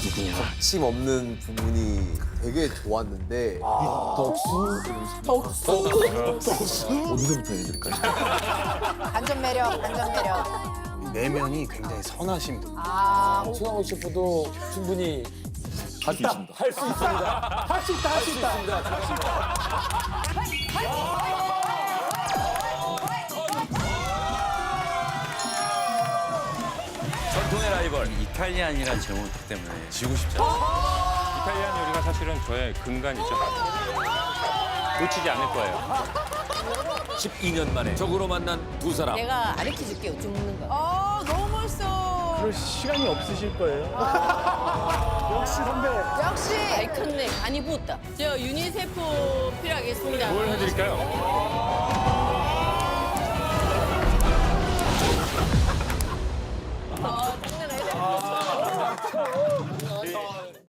거침없는 부분이 되게 좋았는데 어디서부터 해드릴까요? 반전 매력, 반전 매력. 내면이 굉장히 선하신 분. 최강록 셰프도 충분히 할 수 있습니다. 할 수 있습니다. 할 수 있다, 할 수 있다. 전통의 라이벌 이탈리안이란 제목 때문에 지고 싶지 않아요. 이탈리안 요리가 사실은 저의 근간이죠. 놓치지 않을 거예요. 12년 만에 적으로 만난 두 사람. 내가 가르쳐줄게, 어쩜 먹는 거. 너무 멋있어. 그럴 시간이 없으실 거예요. 역시 선배. 역시! 아이 컸네. 많이 부었다. 저 유니세프 필요하겠습니다. 뭘 해드릴까요?